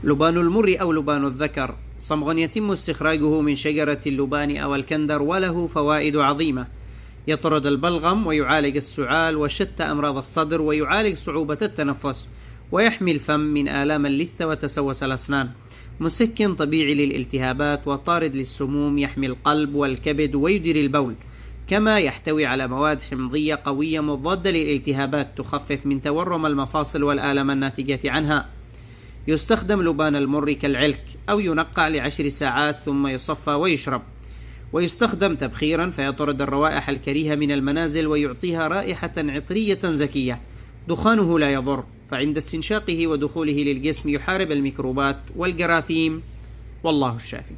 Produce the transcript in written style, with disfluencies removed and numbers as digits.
لبان المر أو لبان الذكر صمغ يتم استخراجه من شجرة اللبان أو الكندر، وله فوائد عظيمة. يطرد البلغم ويعالج السعال وشتى أمراض الصدر، ويعالج صعوبة التنفس، ويحمي الفم من آلام اللثة وتسوس الأسنان. مسكن طبيعي للالتهابات وطارد للسموم، يحمي القلب والكبد ويدير البول. كما يحتوي على مواد حمضية قوية مضادة للالتهابات تخفف من تورم المفاصل والآلام الناتجة عنها. يستخدم لبان المر كالعلك، أو ينقع ل10 ساعات ثم يصفى ويشرب. ويستخدم تبخيرا فيطرد الروائح الكريهة من المنازل ويعطيها رائحة عطرية زكية. دخانه لا يضر، فعند استنشاقه ودخوله للجسم يحارب الميكروبات والجراثيم، والله الشافي.